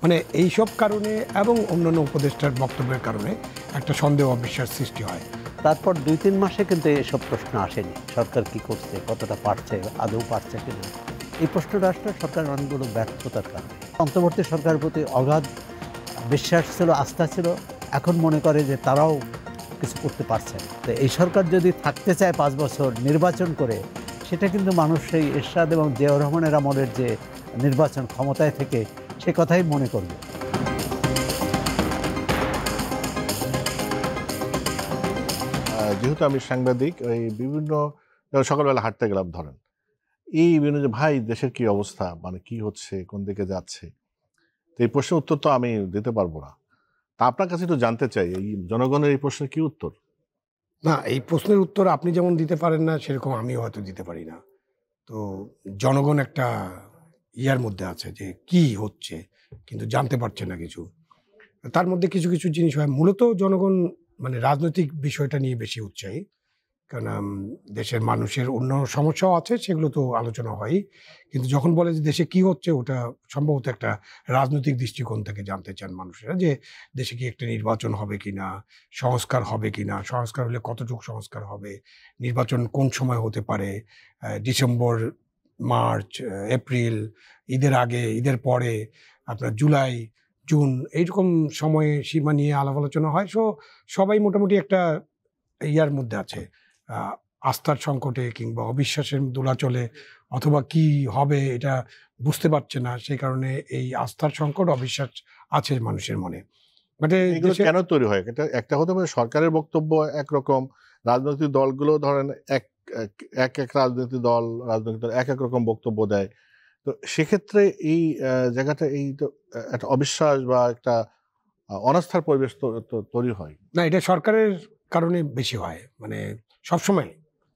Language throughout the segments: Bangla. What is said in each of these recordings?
মানে এইসব কারণে এবং অন্যান্য উপদেষ্টার বক্তব্যের কারণে একটা সন্দেহ অবিশ্বাস সৃষ্টি হয়। তারপর ২-৩ মাসে কিন্তু এসব প্রশ্ন আসেনি। সরকার কি করছে, কতটা পারছে, আদৌ পারছে কিনা। এই প্রশ্নটা আসলে সরকারের অনেকগুলো ব্যর্থতার কারণে। অন্তর্বর্তী সরকারের প্রতি অগাধ বিশ্বাস ছিল, আস্থা ছিল। এখন মনে করে যে তারাও কিছু করতে পারছে না। তো এই সরকার যদি থাকতে চায় ৫ বছর নির্বাচন করে, সেটা কিন্তু মানুষ সেই এরশাদ এবং জিয়াউর রহমানের আমলের যে নির্বাচন ক্ষমতায় থেকে সে কথাই মনে করবে। যেহেতু আমি সাংবাদিক, ওই বিভিন্ন সকালবেলা হাঁটতে গেলাম ধরেন, এই বিভিন্ন যে ভাই দেশের কি অবস্থা, মানে কি হচ্ছে, কোন দিকে যাচ্ছে, তো এই প্রশ্নের উত্তর তো আমি দিতে পারবো না। তা আপনার কাছে একটু জানতে চাই, এই জনগণের এই প্রশ্নের কি উত্তর? না, এই প্রশ্নের উত্তর আপনি যেমন দিতে পারেন না, সেরকম আমিও হয়তো দিতে পারি না। তো জনগণ একটা ইয়ার মধ্যে আছে যে কি হচ্ছে, কিন্তু জানতে পারছে না কিছু। তার মধ্যে কিছু কিছু জিনিস হয়। মূলত জনগণ মানে রাজনৈতিক বিষয়টা নিয়ে বেশি উৎসাহী। কারণ দেশের মানুষের অন্য সমস্যাও আছে, সেগুলো তো আলোচনা হয়ই। কিন্তু যখন বলে যে দেশে কি হচ্ছে, ওটা সম্ভবত একটা রাজনৈতিক দৃষ্টিকোণ থেকে জানতে চান মানুষেরা, যে দেশে কি একটা নির্বাচন হবে কিনা, সংস্কার হবে কিনা, সংস্কার হলে কতটুকু সংস্কার হবে, নির্বাচন কোন সময় হতে পারে, ডিসেম্বর, মার্চ, এপ্রিল, ঈদের আগে, ঈদের পরে, আপনার জুলাই, জুন, এইরকম সময়ে সীমা নিয়ে আলাপ আলোচনা হয়। সবাই মোটামুটি একটা ইয়ার মধ্যে আছে, আস্থার সংকটে কিংবা অবিশ্বাসের দোলাচলে, অথবা কি হবে এটা বুঝতে পারছে না। সেই কারণে এই আস্থার সংকট, অবিশ্বাস আছে মানুষের মনে। মানে এগুলো কেন তৈরি হয়? এটা একটা হতে পারে সরকারের বক্তব্য একরকম, রাজনৈতিক দলগুলো ধরেন এক এক এক রাজনৈতিক দল এক এক রকম বক্তব্য দেয়। তো সেক্ষেত্রে এই জায়গাটা, এই তো একটা অবিশ্বাস বা একটা অনাস্থার পরিবেশ তৈরি হয়। না, এটা সরকারের কারণে বেশি হয়। মানে সবসময়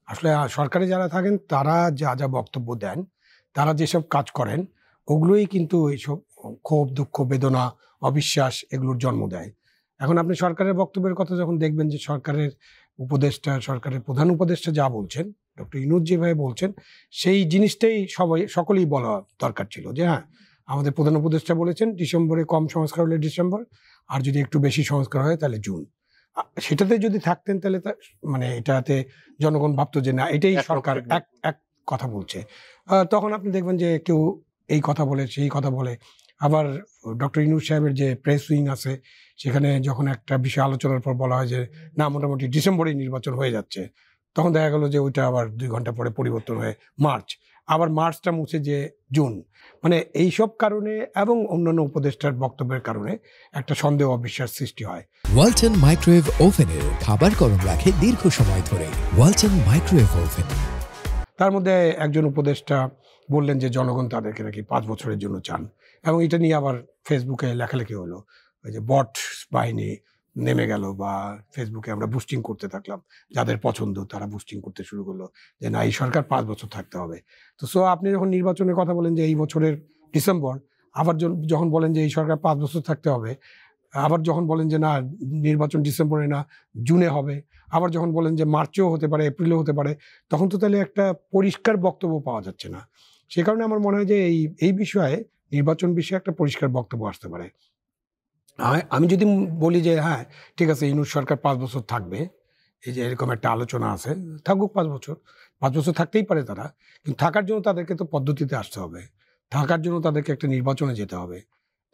আসলে সরকারে যারা থাকেন তারা যা যা বক্তব্য দেন, তারা যেসব কাজ করেন, ওগুলোই কিন্তু এইসব ক্ষোভ, দুঃখ, বেদনা, অবিশ্বাস এগুলোর জন্ম দেয়। এখন আপনি সরকারের বক্তব্যের কথা যখন দেখবেন, যে সরকারের উপদেষ্টা, সরকারের প্রধান উপদেষ্টা যা বলছেন, ডক্টর ইউনূস যেভাবে বলছেন, সেই জিনিসটাই সকলেই বলা দরকার ছিল। যে হ্যাঁ, আমাদের প্রধান উপদেষ্টা বলেছেন ডিসেম্বরে কম সংস্কার হলে ডিসেম্বর, আর যদি একটু বেশি সংস্কার হয় তাহলে জুন। সেটাতে যদি থাকতেন তাহলে মানে এটাতে জনগণ ভাবতো যে না, এটাই সরকার এক এক কথা বলছে। তখন আপনি দেখবেন যে কেউ এই কথা বলে, সেই কথা বলে। আবার ডক্টর ইউনূস সাহেবের যে প্রেস উইং আছে, সেখানে যখন একটা বিষয় আলোচনার পর বলা হয় যে না, মোটামুটি ডিসেম্বরেই নির্বাচন হয়ে যাচ্ছে, তখন দেখা গেল যে ওইটা আবার ২ ঘন্টা পরে পরিবর্তন হয়ে মার্চ, আবার মার্চটা মুছে যে জুন। মানে এইসব কারণে এবং অন্যান্য উপদেষ্টার বক্তব্যের কারণে একটা সন্দেহ অবিশ্বাস সৃষ্টি হয়। ওয়ালটন মাইক্রোওয়েভ ওভেনের খাবার গরম রাখে দীর্ঘ সময় ধরে। Walton microwave oven. তার মধ্যে একজন উপদেষ্টা বললেন যে জনগণ তাদেরকে নাকি ৫ বছরের জন্য চান, এবং এটা নিয়ে আবার ফেসবুকে লেখালেখি হলো। ওই যে বট বাহিনী নেমে গেল, বা ফেসবুকে আমরা বুস্টিং করতে থাকলাম, যাদের পছন্দ তারা বুস্টিং করতে শুরু করলো যে না, এই সরকার 5 বছর থাকতে হবে। তো আপনি যখন নির্বাচনের কথা বলেন যে এই বছরের ডিসেম্বর, আবার যখন বলেন যে এই সরকার 5 বছর থাকতে হবে, আবার যখন বলেন যে না, নির্বাচন ডিসেম্বরে না জুনে হবে, আবার যখন বলেন যে মার্চেও হতে পারে, এপ্রিলেও হতে পারে, তখন তো তাহলে একটা পরিষ্কার বক্তব্য পাওয়া যাচ্ছে না। সে কারণে আমার মনে হয় যে এই বিষয়ে, নির্বাচন বিষয়ে একটা পরিষ্কার বক্তব্য আসতে পারে। আমি যদি বলি যে হ্যাঁ ঠিক আছে, ইউনূস সরকার 5 বছর থাকবে, এই যে এরকম একটা আলোচনা আছে, থাকুক 5 বছর। 5 বছর থাকতেই পারে তারা, কিন্তু থাকার জন্য তাদেরকে তো পদ্ধতিতে আসতে হবে। থাকার জন্য তাদেরকে একটা নির্বাচনে যেতে হবে।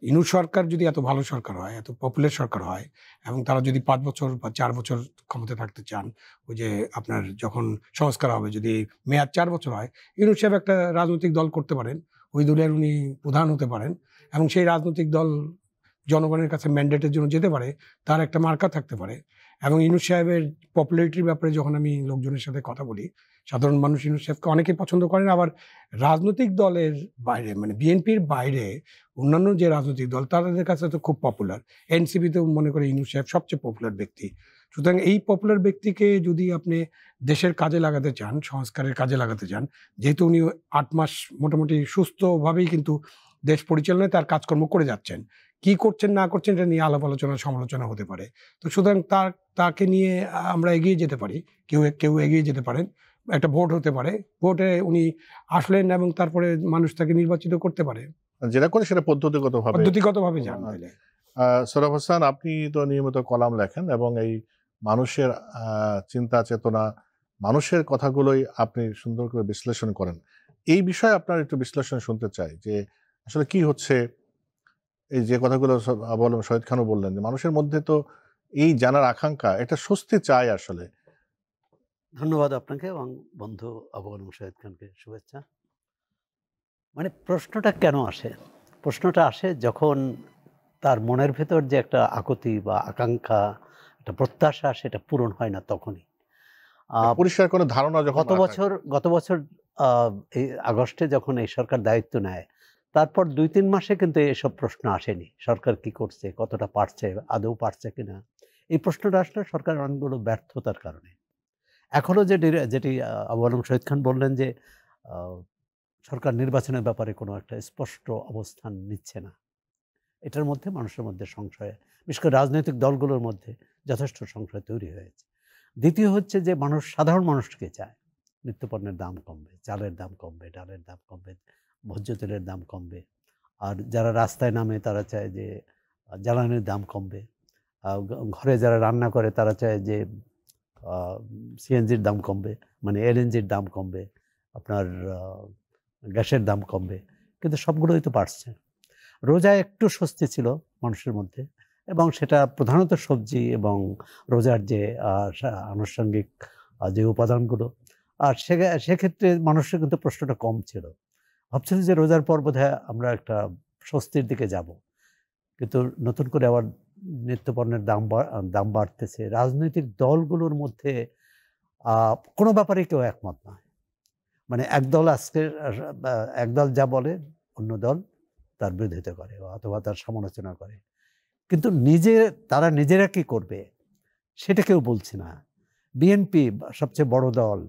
ইউনূস সরকার যদি এত ভালো সরকার হয়, এত পপুলার সরকার হয়, এবং তারা যদি 5 বছর বা 4 বছর ক্ষমতায় থাকতে চান, ওই যে আপনার যখন সংস্কার হবে, যদি মেয়াদ 4 বছর হয়, ইউনূস সাহেব একটা রাজনৈতিক দল করতে পারেন, ওই দলের উনি প্রধান হতে পারেন, এবং সেই রাজনৈতিক দল জনগণের কাছে ম্যান্ডেটের জন্য যেতে পারে, তার একটা মার্কা থাকতে পারে। এবং ইউনূস সাহেবের পপুলারিটির ব্যাপারে যখন আমি লোকজনের সাথে কথা বলি, সাধারণ মানুষ ইউনূস সাহেবকে অনেকেই পছন্দ করেন। আবার রাজনৈতিক দলের বাইরে, মানে বিএনপির বাইরে অন্যান্য যে রাজনৈতিক দল, তাদের কাছে তো খুব পপুলার। এনসিপিতেও মনে করে ইউনূস সাহেব সবচেয়ে পপুলার ব্যক্তি। সুতরাং এই পপুলার ব্যক্তিকে যদি আপনি দেশের কাজে লাগাতে চান, সংস্কারের কাজে লাগাতে চান, যেহেতু উনি 8 মাস মোটামুটি সুস্থভাবেই কিন্তু দেশ পরিচালনায় তার কাজকর্ম করে যাচ্ছেন, কি করছেন না করছেন এটা নিয়ে আলাপ আলোচনা, সমালোচনা হতে পারে। তো সুতরাং তাকে নিয়ে আমরা এগিয়ে যেতে পারি, কেউ এগিয়ে যেতে পারেন। একটা ভোট হতে পারে, ভোটে উনি আসলেন এবং তারপরে মানুষ তাকে নির্বাচিত করতে পারে। যেটা করে সেটা পদ্ধতিগতভাবে যান তাহলে। সোহরাব হোসেন, আপনি তো নিয়মিত কলাম লেখেন এবং এই মানুষের চিন্তা চেতনা, মানুষের কথাগুলোই আপনি সুন্দর করে বিশ্লেষণ করেন। এই বিষয়ে আপনার একটু বিশ্লেষণ শুনতে চাই যে আসলে কি হচ্ছে। এই যে কথাগুলো বললাম, শহীদ খানও বললেন যে মানুষের মধ্যে তো এই জানার আকাঙ্ক্ষা, একটা স্বস্তি চাই আসলে। ধন্যবাদ আপনাকে এবং বন্ধু আবু আলম শহীদ খানকে শুভেচ্ছা। মানে প্রশ্নটা কেন আসে? প্রশ্নটা আসে যখন তার মনের ভেতর যে একটা আকুতি বা আকাঙ্ক্ষা, একটা প্রত্যাশা, সেটা পূরণ হয় না তখনই। পরিষ্কার কোনো ধারণা যখন গত বছর এই আগস্টে যখন এই সরকার দায়িত্ব নেয়, তারপর 2-3 মাসে কিন্তু এসব প্রশ্ন আসেনি। সরকার কি করছে, কতটা পারছে, আদৌ পারছে কিনা। এই প্রশ্নটা আসলে সরকারের অনেকগুলো ব্যর্থতার কারণে। এখনও যেটি আবু আলম শহীদ খান বললেন যে সরকার নির্বাচনের ব্যাপারে কোনো একটা স্পষ্ট অবস্থান নিচ্ছে না, এটার মধ্যে মানুষের মধ্যে সংশয়, বিশেষ করে রাজনৈতিক দলগুলোর মধ্যে যথেষ্ট সংশয় তৈরি হয়েছে। দ্বিতীয় হচ্ছে যে সাধারণ মানুষকে চায় নিত্যপণ্যের দাম কমবে, চালের দাম কমবে, ডালের দাম কমবে, ভোজ্য তেলের দাম কমবে। আর যারা রাস্তায় নামে তারা চায় যে জ্বালানির দাম কমবে। ঘরে যারা রান্না করে তারা চায় যে সিএনজির দাম কমবে, মানে এলএনজির দাম কমবে, আপনার গ্যাসের দাম কমবে। কিন্তু সবগুলোই তো পারছে। রোজায় একটু স্বস্তি ছিল মানুষের মধ্যে, এবং সেটা প্রধানত সবজি এবং রোজার যে আনুষঙ্গিক যে উপাদানগুলো, আর সেক্ষেত্রে মানুষের কিন্তু প্রশ্নটা কম ছিল। ভাবছিল যে রোজার পর বোধহয় আমরা একটা স্বস্তির দিকে যাব। কিন্তু নতুন করে আবার নিত্যপণ্যের দাম বাড়তেছে। রাজনৈতিক দলগুলোর মধ্যে কোনো ব্যাপারে কেউ একমত নয়। মানে একদল যা বলে অন্য দল তার বিরোধিতা করে অথবা তার সমালোচনা করে, কিন্তু তারা নিজেরা কি করবে সেটা কেউ বলছে না। বিএনপি সবচেয়ে বড় দল,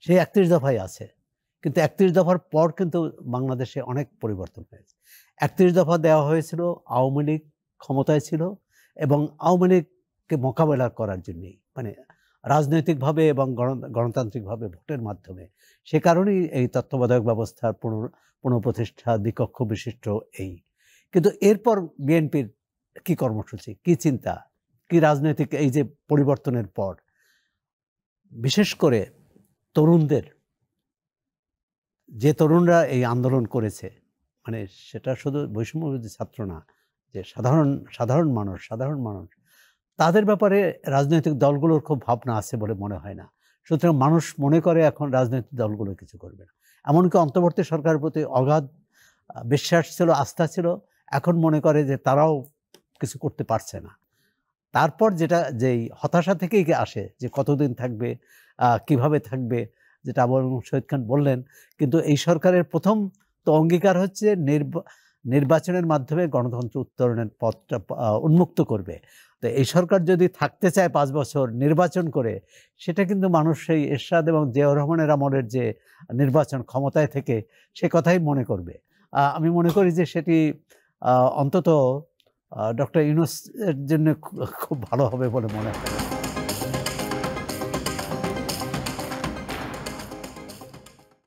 সে 31 দফায় আছে, কিন্তু 31 দফার পর কিন্তু বাংলাদেশে অনেক পরিবর্তন হয়েছে। 31 দফা দেওয়া হয়েছিল আওয়ামী লীগ ক্ষমতায় ছিল এবং আওয়ামী লীগকে মোকাবেলা করার জন্যই, মানে রাজনৈতিকভাবে এবং গণতান্ত্রিকভাবে ভোটের মাধ্যমে। সে কারণেই এই তত্ত্বাবধায়ক ব্যবস্থার পুনঃপ্রতিষ্ঠা, দ্বিকক্ষ বিশিষ্ট এই। কিন্তু এরপর বিএনপির কি কর্মসূচি, কি চিন্তা, কি রাজনৈতিক এই যে পরিবর্তনের পর, বিশেষ করে তরুণদের, যে তরুণরা এই আন্দোলন করেছে, মানে সেটা শুধু বৈষম্যবিরোধী ছাত্র না, যে সাধারণ মানুষ, তাদের ব্যাপারে রাজনৈতিক দলগুলোর খুব ভাবনা আছে বলে মনে হয় না। সুতরাং মানুষ মনে করে এখন রাজনৈতিক দলগুলো কিছু করবে না। এমনকি অন্তর্বর্তী সরকারের প্রতি অগাধ বিশ্বাস ছিল, আস্থা ছিল, এখন মনে করে যে তারাও কিছু করতে পারছে না। তারপর যেই হতাশা থেকেই আসে যে কতদিন থাকবে, কিভাবে থাকবে, যেটা আবু শহীদ খান বললেন। কিন্তু এই সরকারের প্রথম তো অঙ্গীকার হচ্ছে নির্বাচনের মাধ্যমে গণতন্ত্র উত্তরণের পথটা উন্মুক্ত করবে। তো এই সরকার যদি থাকতে চায় 5 বছর নির্বাচন করে, সেটা কিন্তু মানুষ সেই এরশাদ এবং জিয়াউর রহমানের আমলের যে নির্বাচন ক্ষমতায় থেকে সে কথাই মনে করবে। আমি মনে করি যে সেটি অন্তত ডক্টর ইউনূসের জন্য খুব ভালো হবে বলে মনে হয়।